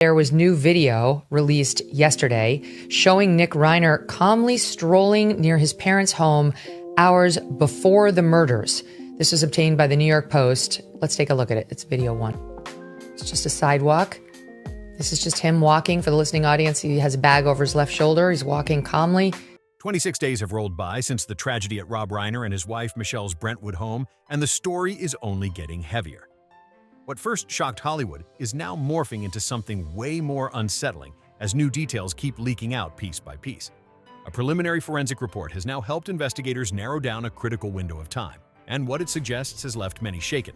There was new video released yesterday showing Nick Reiner calmly strolling near his parents' home hours before the murders. This was obtained by the New York Post. Let's take a look at it. It's video one. It's just a sidewalk. This is just him walking. For the listening audience, he has a bag over his left shoulder. He's walking calmly. 26 days have rolled by since the tragedy at Rob Reiner and his wife Michelle's Brentwood home, and the story is only getting heavier. What first shocked Hollywood is now morphing into something way more unsettling as new details keep leaking out piece by piece. A preliminary forensic report has now helped investigators narrow down a critical window of time, and what it suggests has left many shaken.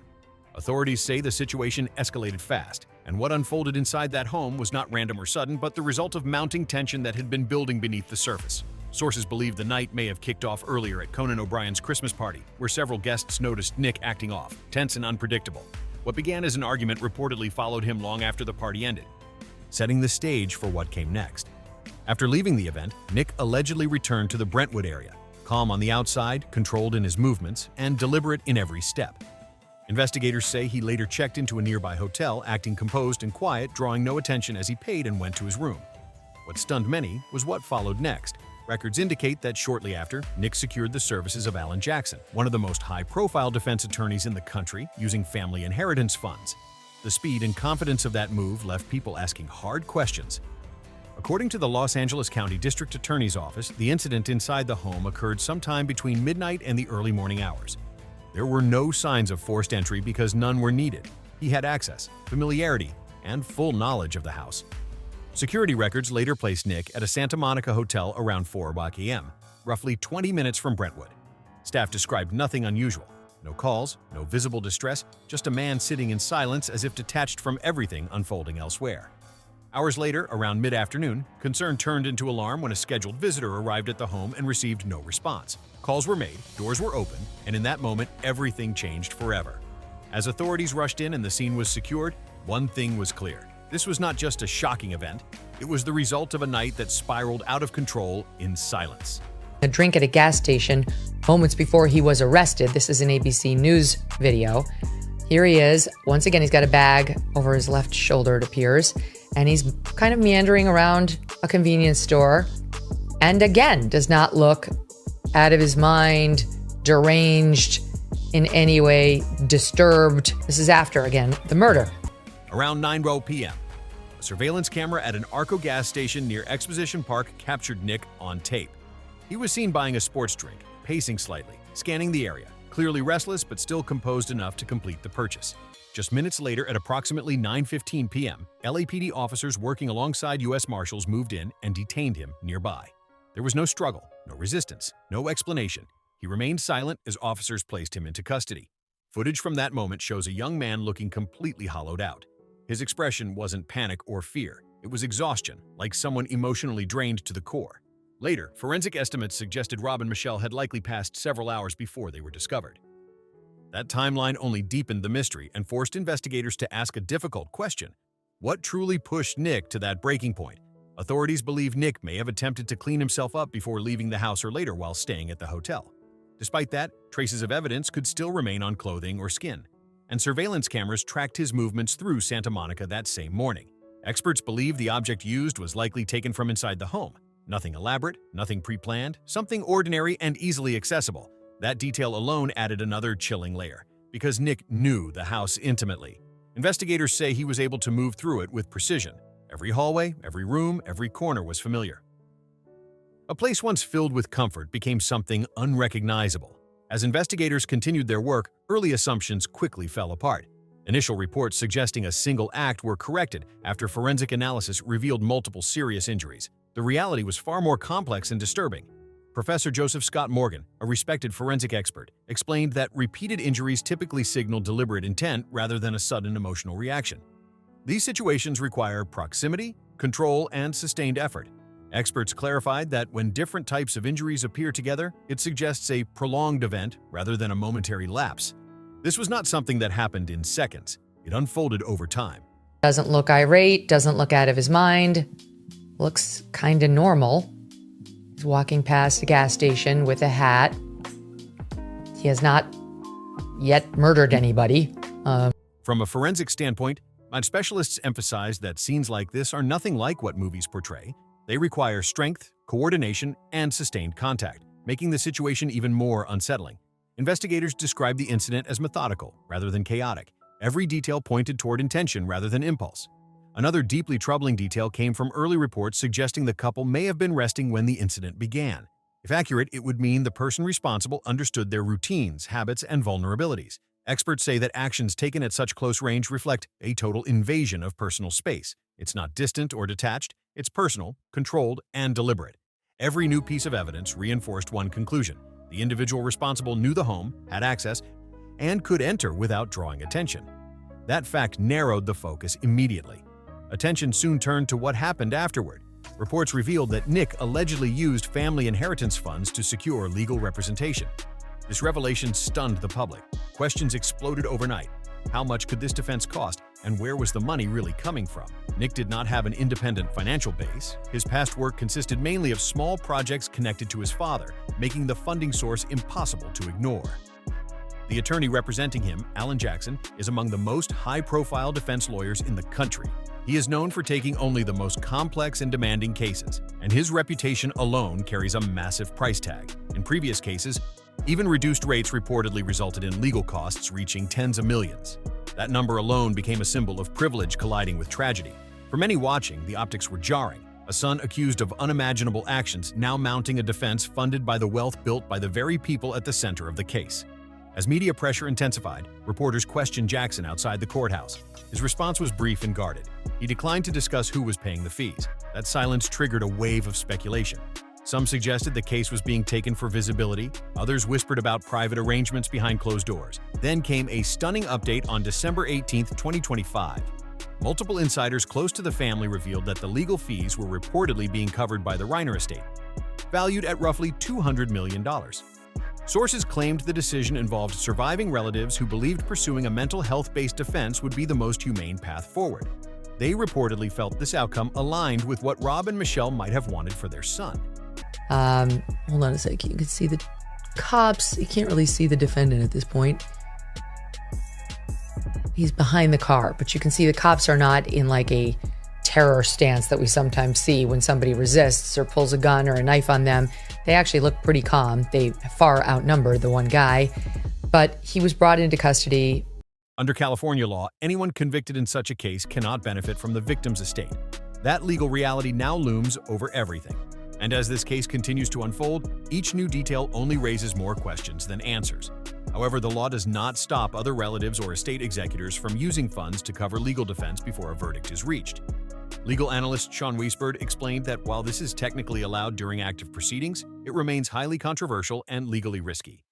Authorities say the situation escalated fast, and what unfolded inside that home was not random or sudden, but the result of mounting tension that had been building beneath the surface. Sources believe the night may have kicked off earlier at Conan O'Brien's Christmas party, where several guests noticed Nick acting off, tense and unpredictable. What began as an argument reportedly followed him long after the party ended, setting the stage for what came next. After leaving the event, Nick allegedly returned to the Brentwood area, calm on the outside, controlled in his movements, and deliberate in every step. Investigators say he later checked into a nearby hotel, acting composed and quiet, drawing no attention as he paid and went to his room. What stunned many was what followed next. Records indicate that shortly after, Nick secured the services of Alan Jackson, one of the most high-profile defense attorneys in the country, using family inheritance funds. The speed and confidence of that move left people asking hard questions. According to the Los Angeles County District Attorney's Office, the incident inside the home occurred sometime between midnight and the early morning hours. There were no signs of forced entry because none were needed. He had access, familiarity, and full knowledge of the house. Security records later placed Nick at a Santa Monica hotel around 4 a.m., roughly 20 minutes from Brentwood. Staff described nothing unusual. No calls, no visible distress, just a man sitting in silence as if detached from everything unfolding elsewhere. Hours later, around mid-afternoon, concern turned into alarm when a scheduled visitor arrived at the home and received no response. Calls were made, doors were opened, and in that moment, everything changed forever. As authorities rushed in and the scene was secured, one thing was clear. This was not just a shocking event, it was the result of a night that spiraled out of control in silence. A drink at a gas station moments before he was arrested. This is an ABC News video. Here he is. Once again, he's got a bag over his left shoulder, it appears, and he's kind of meandering around a convenience store, and again, does not look out of his mind, deranged, in any way disturbed. This is after, again, the murder. Around 9 p.m., a surveillance camera at an Arco gas station near Exposition Park captured Nick on tape. He was seen buying a sports drink, pacing slightly, scanning the area, clearly restless but still composed enough to complete the purchase. Just minutes later, at approximately 9:15 p.m., LAPD officers working alongside U.S. Marshals moved in and detained him nearby. There was no struggle, no resistance, no explanation. He remained silent as officers placed him into custody. Footage from that moment shows a young man looking completely hollowed out. His expression wasn't panic or fear. It was exhaustion, like someone emotionally drained to the core. Later, forensic estimates suggested Rob and Michelle had likely passed several hours before they were discovered. That timeline only deepened the mystery and forced investigators to ask a difficult question. What truly pushed Nick to that breaking point? Authorities believe Nick may have attempted to clean himself up before leaving the house or later while staying at the hotel. Despite that, traces of evidence could still remain on clothing or skin, and surveillance cameras tracked his movements through Santa Monica that same morning. Experts believe the object used was likely taken from inside the home. Nothing elaborate, nothing pre-planned, something ordinary and easily accessible. That detail alone added another chilling layer, because Nick knew the house intimately. Investigators say he was able to move through it with precision. Every hallway, every room, every corner was familiar. A place once filled with comfort became something unrecognizable. As investigators continued their work, early assumptions quickly fell apart. Initial reports suggesting a single act were corrected after forensic analysis revealed multiple serious injuries. The reality was far more complex and disturbing. Professor Joseph Scott Morgan, a respected forensic expert, explained that repeated injuries typically signal deliberate intent rather than a sudden emotional reaction. These situations require proximity, control, and sustained effort. Experts clarified that when different types of injuries appear together, it suggests a prolonged event rather than a momentary lapse. This was not something that happened in seconds. It unfolded over time. Doesn't look irate, doesn't look out of his mind, looks kind of normal. He's walking past a gas station with a hat. He has not yet murdered anybody. From a forensic standpoint, But specialists emphasize that scenes like this are nothing like what movies portray. They require strength, coordination, and sustained contact, making the situation even more unsettling. Investigators describe the incident as methodical rather than chaotic. Every detail pointed toward intention rather than impulse. Another deeply troubling detail came from early reports suggesting the couple may have been resting when the incident began. If accurate, it would mean the person responsible understood their routines, habits, and vulnerabilities. Experts say that actions taken at such close range reflect a total invasion of personal space. It's not distant or detached, it's personal, controlled, and deliberate. Every new piece of evidence reinforced one conclusion. The individual responsible knew the home, had access, and could enter without drawing attention. That fact narrowed the focus immediately. Attention soon turned to what happened afterward. Reports revealed that Nick allegedly used family inheritance funds to secure legal representation. This revelation stunned the public. Questions exploded overnight. How much could this defense cost, and where was the money really coming from? Nick did not have an independent financial base. His past work consisted mainly of small projects connected to his father, making the funding source impossible to ignore. The attorney representing him, Alan Jackson, is among the most high-profile defense lawyers in the country. He is known for taking only the most complex and demanding cases, and his reputation alone carries a massive price tag. In previous cases, even reduced rates reportedly resulted in legal costs reaching tens of millions. That number alone became a symbol of privilege colliding with tragedy. For many watching, the optics were jarring. A son accused of unimaginable actions now mounting a defense funded by the wealth built by the very people at the center of the case. As media pressure intensified, reporters questioned Jackson outside the courthouse. His response was brief and guarded. He declined to discuss who was paying the fees. That silence triggered a wave of speculation. Some suggested the case was being taken for visibility, others whispered about private arrangements behind closed doors. Then came a stunning update on December 18, 2025. Multiple insiders close to the family revealed that the legal fees were reportedly being covered by the Reiner estate, valued at roughly $200 million. Sources claimed the decision involved surviving relatives who believed pursuing a mental health-based defense would be the most humane path forward. They reportedly felt this outcome aligned with what Rob and Michelle might have wanted for their son. Hold on a sec. You can see the cops. You can't really see the defendant at this point. He's behind the car, but you can see the cops are not in like a terror stance that we sometimes see when somebody resists or pulls a gun or a knife on them. They actually look pretty calm. They far outnumber the one guy, but he was brought into custody. Under California law, anyone convicted in such a case cannot benefit from the victim's estate. That legal reality now looms over everything. And as this case continues to unfold, each new detail only raises more questions than answers. However, the law does not stop other relatives or estate executors from using funds to cover legal defense before a verdict is reached. Legal analyst Sean Wiesberg explained that while this is technically allowed during active proceedings, it remains highly controversial and legally risky.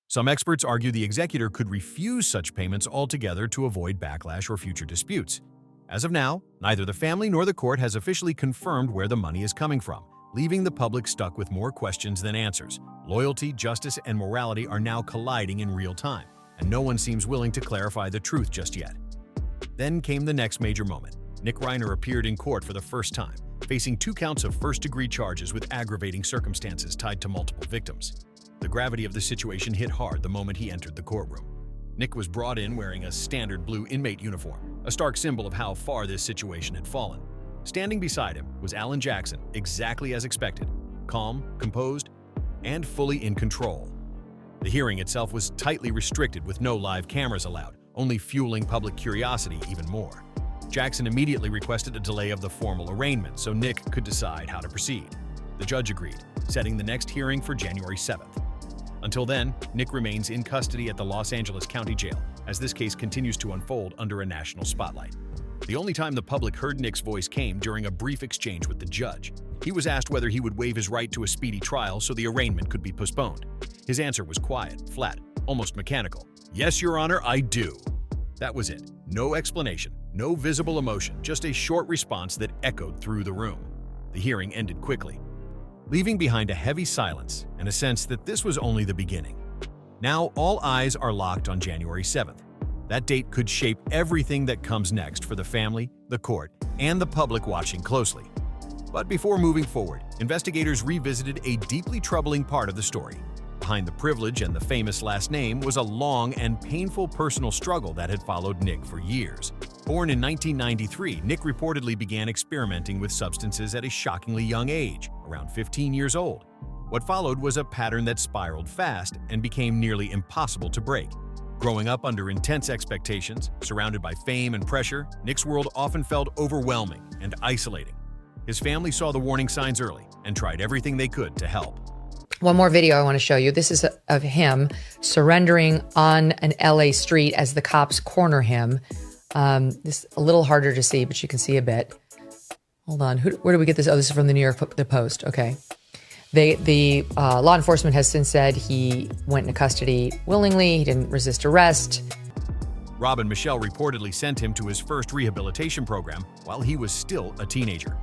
Some experts argue the executor could refuse such payments altogether to avoid backlash or future disputes. As of now, neither the family nor the court has officially confirmed where the money is coming from, leaving the public stuck with more questions than answers. Loyalty, justice, and morality are now colliding in real time, and no one seems willing to clarify the truth just yet. Then came the next major moment. Nick Reiner appeared in court for the first time, facing 2 counts of first-degree charges with aggravating circumstances tied to multiple victims. The gravity of the situation hit hard the moment he entered the courtroom. Nick was brought in wearing a standard blue inmate uniform, a stark symbol of how far this situation had fallen. Standing beside him was Alan Jackson, exactly as expected, calm, composed, and fully in control. The hearing itself was tightly restricted with no live cameras allowed, only fueling public curiosity even more. Jackson immediately requested a delay of the formal arraignment so Nick could decide how to proceed. The judge agreed, setting the next hearing for January 7th. Until then, Nick remains in custody at the Los Angeles County Jail as this case continues to unfold under a national spotlight. The only time the public heard Nick's voice came during a brief exchange with the judge. He was asked whether he would waive his right to a speedy trial so the arraignment could be postponed. His answer was quiet, flat, almost mechanical. "Yes, Your Honor, I do." That was it. No explanation, no visible emotion, just a short response that echoed through the room. The hearing ended quickly, leaving behind a heavy silence and a sense that this was only the beginning. Now all eyes are locked on January 7th. That date could shape everything that comes next for the family, the court, and the public watching closely. But before moving forward, investigators revisited a deeply troubling part of the story. Behind the privilege and the famous last name was a long and painful personal struggle that had followed Nick for years. Born in 1993, Nick reportedly began experimenting with substances at a shockingly young age, around 15 years old. What followed was a pattern that spiraled fast and became nearly impossible to break. Growing up under intense expectations, surrounded by fame and pressure, Nick's world often felt overwhelming and isolating. His family saw the warning signs early and tried everything they could to help. One more video I want to show you. This is of him surrendering on an LA street as the cops corner him. This is a little harder to see, but you can see a bit. Hold on. Where did we get this? Oh, this is from the New York Post. Okay. The law enforcement has since said he went into custody willingly. He didn't resist arrest. Rob and Michelle reportedly sent him to his first rehabilitation program while he was still a teenager.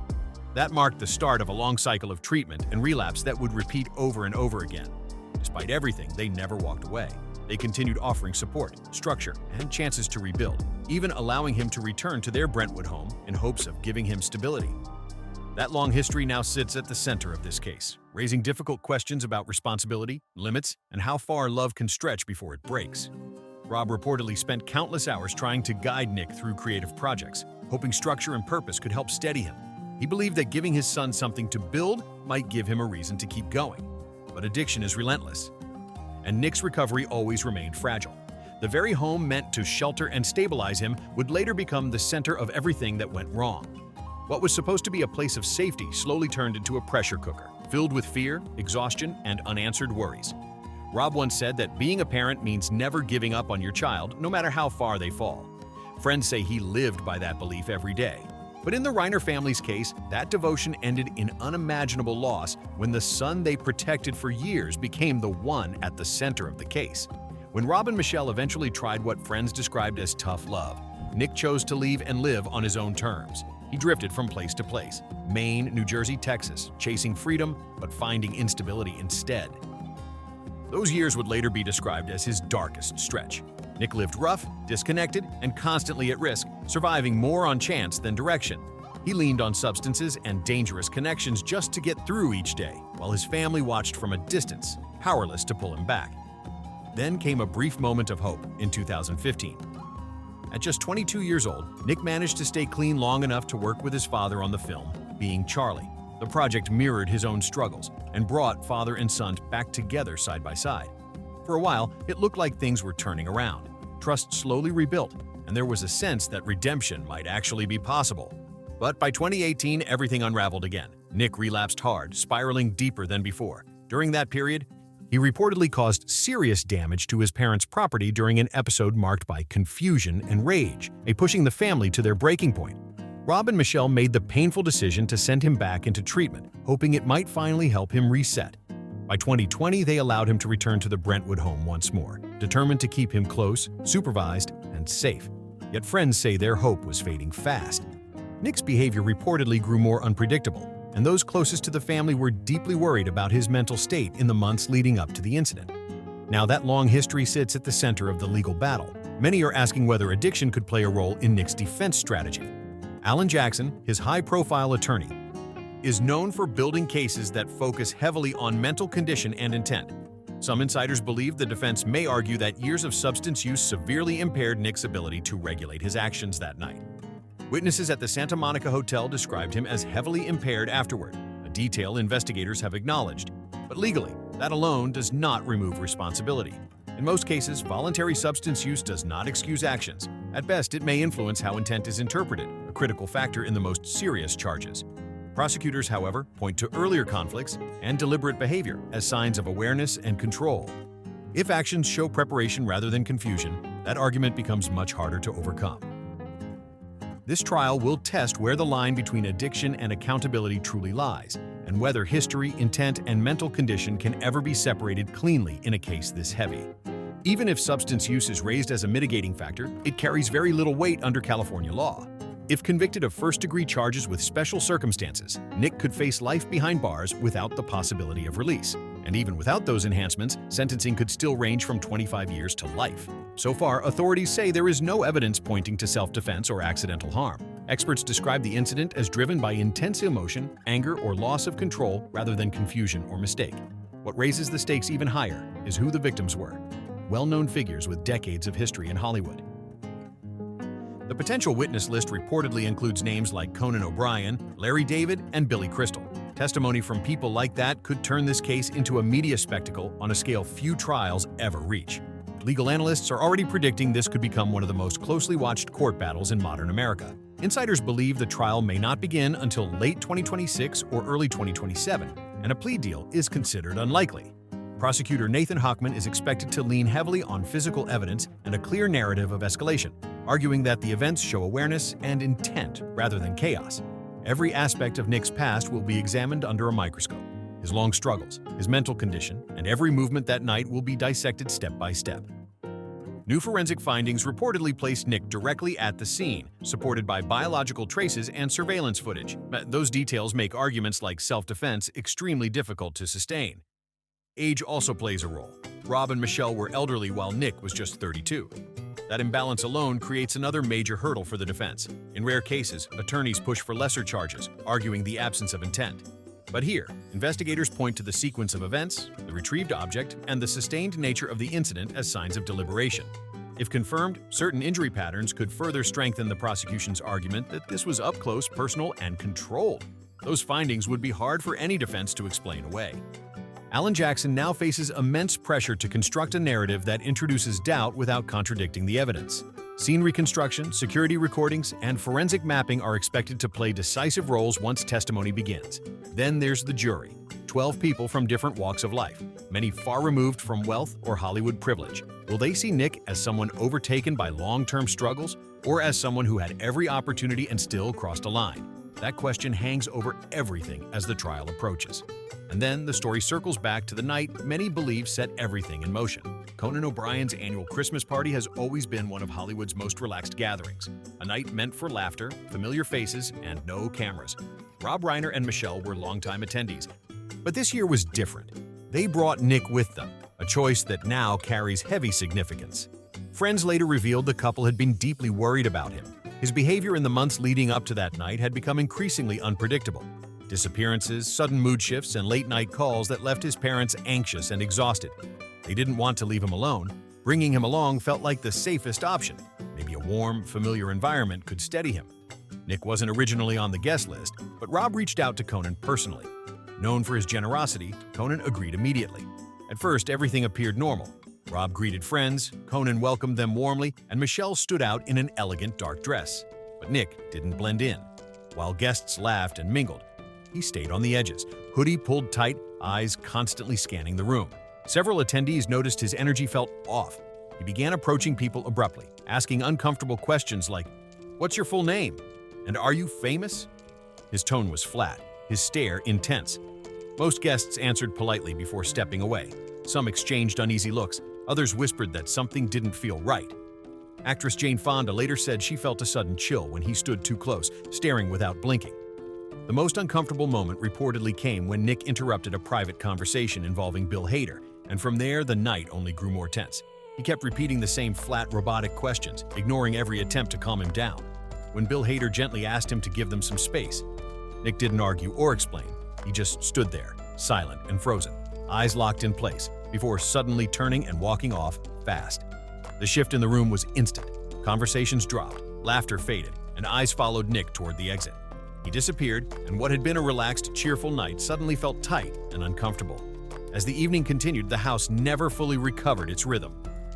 That marked the start of a long cycle of treatment and relapse that would repeat over and over again. Despite everything, they never walked away. They continued offering support, structure, and chances to rebuild, even allowing him to return to their Brentwood home in hopes of giving him stability. That long history now sits at the center of this case, raising difficult questions about responsibility, limits, and how far love can stretch before it breaks. Rob reportedly spent countless hours trying to guide Nick through creative projects, hoping structure and purpose could help steady him. He believed that giving his son something to build might give him a reason to keep going. But addiction is relentless, and Nick's recovery always remained fragile. The very home meant to shelter and stabilize him would later become the center of everything that went wrong. What was supposed to be a place of safety slowly turned into a pressure cooker, filled with fear, exhaustion, and unanswered worries. Rob once said that being a parent means never giving up on your child, no matter how far they fall. Friends say he lived by that belief every day. But in the Reiner family's case, that devotion ended in unimaginable loss when the son they protected for years became the one at the center of the case. When Rob and Michelle eventually tried what friends described as tough love, Nick chose to leave and live on his own terms. He drifted from place to place, Maine, New Jersey, Texas, chasing freedom, but finding instability instead. Those years would later be described as his darkest stretch. Nick lived rough, disconnected, and constantly at risk, surviving more on chance than direction. He leaned on substances and dangerous connections just to get through each day, while his family watched from a distance, powerless to pull him back. Then came a brief moment of hope in 2015. At just 22 years old, Nick managed to stay clean long enough to work with his father on the film, Being Charlie. The project mirrored his own struggles and brought father and son back together side by side. For a while, it looked like things were turning around. Trust slowly rebuilt, and there was a sense that redemption might actually be possible. But by 2018, everything unraveled again. Nick relapsed hard, spiraling deeper than before. During that period, he reportedly caused serious damage to his parents' property during an episode marked by confusion and rage, pushing the family to their breaking point. Rob and Michelle made the painful decision to send him back into treatment, hoping it might finally help him reset. By 2020, they allowed him to return to the Brentwood home once more, determined to keep him close, supervised, and safe. Yet friends say their hope was fading fast. Nick's behavior reportedly grew more unpredictable, and those closest to the family were deeply worried about his mental state in the months leading up to the incident. Now that long history sits at the center of the legal battle. Many are asking whether addiction could play a role in Nick's defense strategy. Alan Jackson, his high-profile attorney, is known for building cases that focus heavily on mental condition and intent. Some insiders believe the defense may argue that years of substance use severely impaired Nick's ability to regulate his actions that night. Witnesses at the Santa Monica Hotel described him as heavily impaired afterward, a detail investigators have acknowledged. But legally, that alone does not remove responsibility. In most cases, voluntary substance use does not excuse actions. At best, it may influence how intent is interpreted, a critical factor in the most serious charges. Prosecutors, however, point to earlier conflicts and deliberate behavior as signs of awareness and control. If actions show preparation rather than confusion, that argument becomes much harder to overcome. This trial will test where the line between addiction and accountability truly lies, and whether history, intent, and mental condition can ever be separated cleanly in a case this heavy. Even if substance use is raised as a mitigating factor, it carries very little weight under California law. If convicted of first-degree charges with special circumstances, Nick could face life behind bars without the possibility of release. And even without those enhancements, sentencing could still range from 25 years to life. So far, authorities say there is no evidence pointing to self-defense or accidental harm. Experts describe the incident as driven by intense emotion, anger, or loss of control rather than confusion or mistake. What raises the stakes even higher is who the victims were. Well-known figures with decades of history in Hollywood. The potential witness list reportedly includes names like Conan O'Brien, Larry David, and Billy Crystal. Testimony from people like that could turn this case into a media spectacle on a scale few trials ever reach. Legal analysts are already predicting this could become one of the most closely watched court battles in modern America. Insiders believe the trial may not begin until late 2026 or early 2027, and a plea deal is considered unlikely. Prosecutor Nathan Hochman is expected to lean heavily on physical evidence and a clear narrative of escalation, arguing that the events show awareness and intent rather than chaos. Every aspect of Nick's past will be examined under a microscope. His long struggles, his mental condition, and every movement that night will be dissected step by step. New forensic findings reportedly placed Nick directly at the scene, supported by biological traces and surveillance footage. Those details make arguments like self-defense extremely difficult to sustain. Age also plays a role. Rob and Michelle were elderly while Nick was just 32. That imbalance alone creates another major hurdle for the defense. In rare cases, attorneys push for lesser charges, arguing the absence of intent. But here, investigators point to the sequence of events, the retrieved object, and the sustained nature of the incident as signs of deliberation. If confirmed, certain injury patterns could further strengthen the prosecution's argument that this was up close, personal, and controlled. Those findings would be hard for any defense to explain away. Alan Jackson now faces immense pressure to construct a narrative that introduces doubt without contradicting the evidence. Scene reconstruction, security recordings, and forensic mapping are expected to play decisive roles once testimony begins. Then there's the jury, 12 people from different walks of life, many far removed from wealth or Hollywood privilege. Will they see Nick as someone overtaken by long-term struggles, or as someone who had every opportunity and still crossed a line? That question hangs over everything as the trial approaches. And then the story circles back to the night many believe set everything in motion. Conan O'Brien's annual Christmas party has always been one of Hollywood's most relaxed gatherings, a night meant for laughter, familiar faces, and no cameras. Rob Reiner and Michelle were longtime attendees. But this year was different. They brought Nick with them, a choice that now carries heavy significance. Friends later revealed the couple had been deeply worried about him. His behavior in the months leading up to that night had become increasingly unpredictable. Disappearances, sudden mood shifts, and late-night calls that left his parents anxious and exhausted. They didn't want to leave him alone. Bringing him along felt like the safest option. Maybe a warm, familiar environment could steady him. Nick wasn't originally on the guest list, but Rob reached out to Conan personally. Known for his generosity, Conan agreed immediately. At first, everything appeared normal. Rob greeted friends, Conan welcomed them warmly, and Michelle stood out in an elegant dark dress. But Nick didn't blend in. While guests laughed and mingled, he stayed on the edges, hoodie pulled tight, eyes constantly scanning the room. Several attendees noticed his energy felt off. He began approaching people abruptly, asking uncomfortable questions like, "What's your full name?" and "Are you famous?" His tone was flat, his stare intense. Most guests answered politely before stepping away. Some exchanged uneasy looks, others whispered that something didn't feel right. Actress Jane Fonda later said she felt a sudden chill when he stood too close, staring without blinking. The most uncomfortable moment reportedly came when Nick interrupted a private conversation involving Bill Hader, and from there the night only grew more tense. He kept repeating the same flat, robotic questions, ignoring every attempt to calm him down. When Bill Hader gently asked him to give them some space, Nick didn't argue or explain. He just stood there, silent and frozen, eyes locked in place, before suddenly turning and walking off fast. The shift in the room was instant. Conversations dropped, laughter faded, and eyes followed Nick toward the exit. He disappeared, and what had been a relaxed, cheerful night suddenly felt tight and uncomfortable. As the evening continued, the house never fully recovered its rhythm.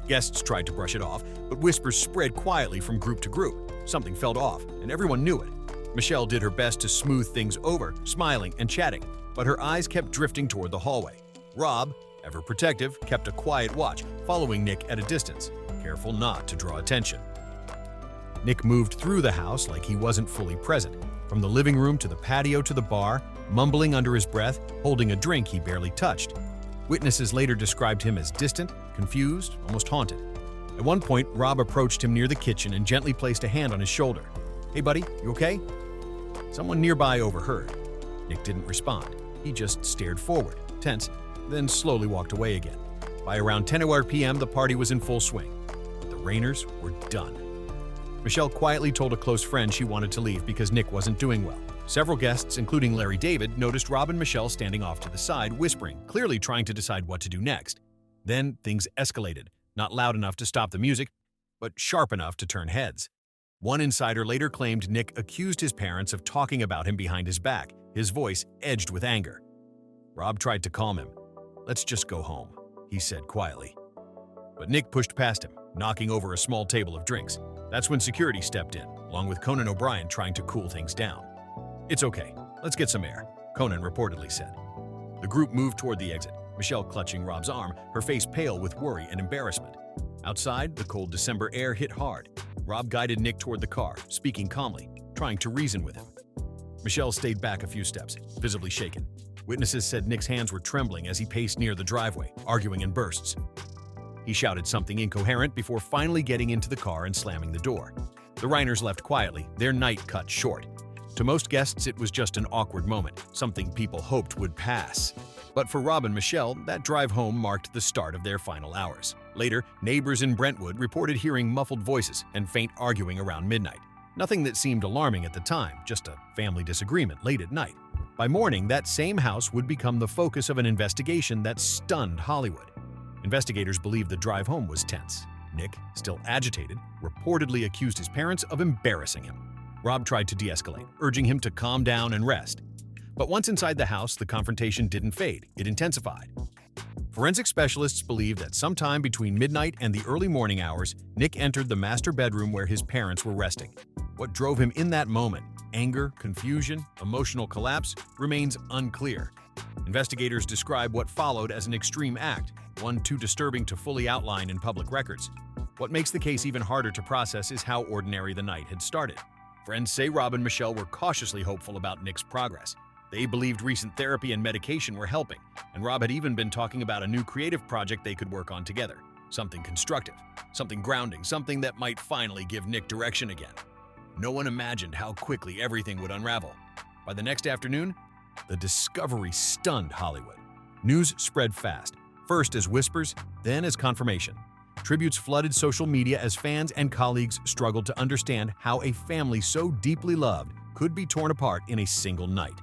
Guests tried to brush it off, but whispers spread quietly from group to group. Something felt off, and everyone knew it. Michelle did her best to smooth things over, smiling and chatting, but her eyes kept drifting toward the hallway. Rob, ever protective, kept a quiet watch, following Nick at a distance, careful not to draw attention. Nick moved through the house like he wasn't fully present, from the living room to the patio to the bar, mumbling under his breath, holding a drink he barely touched. Witnesses later described him as distant, confused, almost haunted. At one point, Rob approached him near the kitchen and gently placed a hand on his shoulder. "Hey buddy, you okay?" Someone nearby overheard. Nick didn't respond. He just stared forward, tense, then slowly walked away again. By around 10 p.m., the party was in full swing. But the Rainers were done. Michelle quietly told a close friend she wanted to leave because Nick wasn't doing well. Several guests, including Larry David, noticed Rob and Michelle standing off to the side, whispering, clearly trying to decide what to do next. Then things escalated, not loud enough to stop the music, but sharp enough to turn heads. One insider later claimed Nick accused his parents of talking about him behind his back, his voice edged with anger. Rob tried to calm him. "Let's just go home," he said quietly. But Nick pushed past him, knocking over a small table of drinks. That's when security stepped in, along with Conan O'Brien trying to cool things down. "It's okay. Let's get some air," Conan reportedly said. The group moved toward the exit, Michelle clutching Rob's arm, her face pale with worry and embarrassment. Outside, the cold December air hit hard. Rob guided Nick toward the car, speaking calmly, trying to reason with him. Michelle stayed back a few steps, visibly shaken. Witnesses said Nick's hands were trembling as he paced near the driveway, arguing in bursts. He shouted something incoherent before finally getting into the car and slamming the door. The Reiners left quietly, their night cut short. To most guests, it was just an awkward moment, something people hoped would pass. But for Rob and Michelle, that drive home marked the start of their final hours. Later, neighbors in Brentwood reported hearing muffled voices and faint arguing around midnight. Nothing that seemed alarming at the time, just a family disagreement late at night. By morning, that same house would become the focus of an investigation that stunned Hollywood. Investigators believed the drive home was tense. Nick, still agitated, reportedly accused his parents of embarrassing him. Rob tried to de-escalate, urging him to calm down and rest. But once inside the house, the confrontation didn't fade, it intensified. Forensic specialists believe that sometime between midnight and the early morning hours, Nick entered the master bedroom where his parents were resting. What drove him in that moment, anger, confusion, emotional collapse, remains unclear. Investigators describe what followed as an extreme act, one too disturbing to fully outline in public records. What makes the case even harder to process is how ordinary the night had started. Friends say Rob and Michelle were cautiously hopeful about Nick's progress. They believed recent therapy and medication were helping, and Rob had even been talking about a new creative project they could work on together. Something constructive, something grounding, something that might finally give Nick direction again. No one imagined how quickly everything would unravel. By the next afternoon, the discovery stunned Hollywood. News spread fast, first as whispers, then as confirmation. Tributes flooded social media as fans and colleagues struggled to understand how a family so deeply loved could be torn apart in a single night.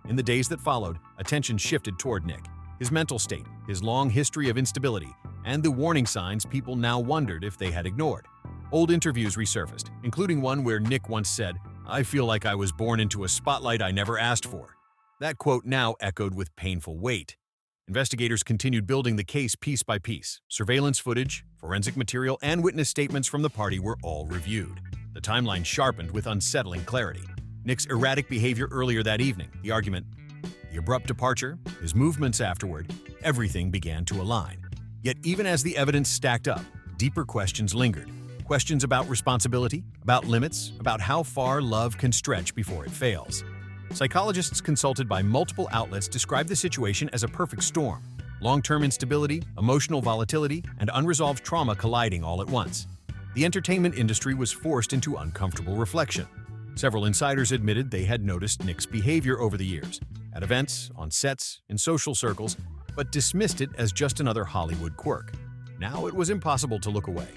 In the days that followed, attention shifted toward Nick, his mental state, his long history of instability, and the warning signs people now wondered if they had ignored. Old interviews resurfaced, including one where Nick once said, "I feel like I was born into a spotlight I never asked for." That quote now echoed with painful weight. Investigators continued building the case piece by piece. Surveillance footage, forensic material, and witness statements from the party were all reviewed. The timeline sharpened with unsettling clarity. Nick's erratic behavior earlier that evening, the argument, the abrupt departure, his movements afterward, everything began to align. Yet even as the evidence stacked up, deeper questions lingered. Questions about responsibility, about limits, about how far love can stretch before it fails. Psychologists consulted by multiple outlets described the situation as a perfect storm. Long-term instability, emotional volatility, and unresolved trauma colliding all at once. The entertainment industry was forced into uncomfortable reflection. Several insiders admitted they had noticed Nick's behavior over the years, at events, on sets, in social circles, but dismissed it as just another Hollywood quirk. Now it was impossible to look away.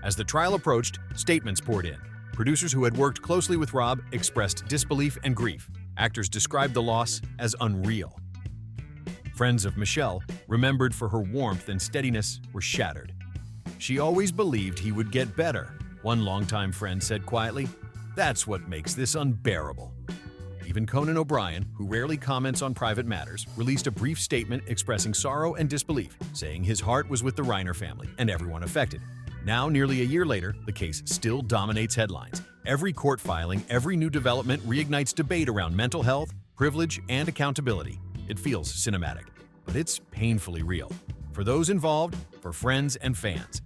As the trial approached, statements poured in. Producers who had worked closely with Rob expressed disbelief and grief. Actors described the loss as unreal. Friends of Michelle, remembered for her warmth and steadiness, were shattered. "She always believed he would get better," one longtime friend said quietly. "That's what makes this unbearable." Even Conan O'Brien, who rarely comments on private matters, released a brief statement expressing sorrow and disbelief, saying his heart was with the Reiner family and everyone affected. Now, nearly a year later, the case still dominates headlines. Every court filing, every new development reignites debate around mental health, privilege, and accountability. It feels cinematic, but it's painfully real. For those involved, for friends and fans.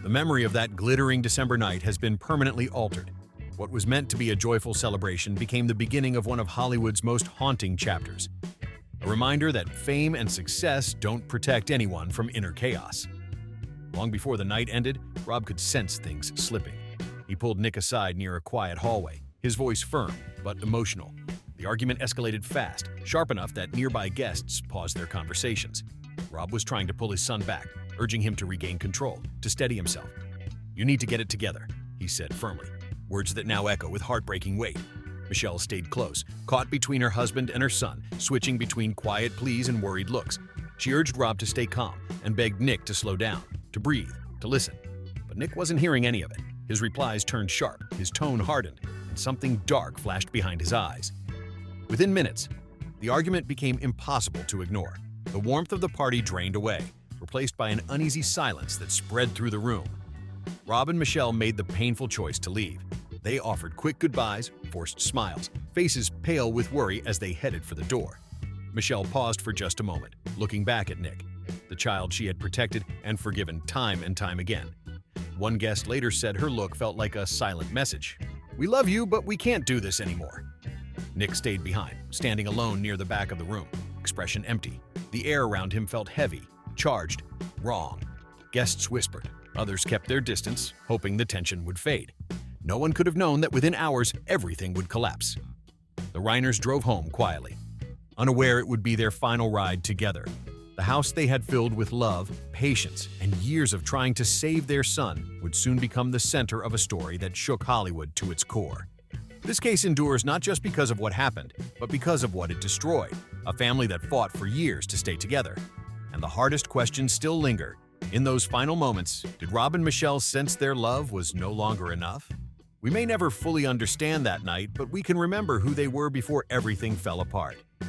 The memory of that glittering December night has been permanently altered. What was meant to be a joyful celebration became the beginning of one of Hollywood's most haunting chapters. A reminder that fame and success don't protect anyone from inner chaos. Long before the night ended, Rob could sense things slipping. He pulled Nick aside near a quiet hallway, his voice firm but emotional. The argument escalated fast, sharp enough that nearby guests paused their conversations. Rob was trying to pull his son back, urging him to regain control, to steady himself. "You need to get it together," he said firmly, words that now echo with heartbreaking weight. Michelle stayed close, caught between her husband and her son, switching between quiet pleas and worried looks. She urged Rob to stay calm and begged Nick to slow down, to breathe, to listen. But Nick wasn't hearing any of it. His replies turned sharp, his tone hardened, and something dark flashed behind his eyes. Within minutes, the argument became impossible to ignore. The warmth of the party drained away, replaced by an uneasy silence that spread through the room. Rob and Michelle made the painful choice to leave. They offered quick goodbyes, forced smiles, faces pale with worry as they headed for the door. Michelle paused for just a moment, looking back at Nick, the child she had protected and forgiven time and time again. One guest later said her look felt like a silent message. "We love you, but we can't do this anymore." Nick stayed behind, standing alone near the back of the room, expression empty. The air around him felt heavy, charged, wrong. Guests whispered. Others kept their distance, hoping the tension would fade. No one could have known that within hours, everything would collapse. The Reiners drove home quietly, unaware it would be their final ride together. The house they had filled with love, patience, and years of trying to save their son would soon become the center of a story that shook Hollywood to its core. This case endures not just because of what happened, but because of what it destroyed, a family that fought for years to stay together. And the hardest questions still linger. In those final moments, did Rob and Michelle sense their love was no longer enough? We may never fully understand that night, but we can remember who they were before everything fell apart.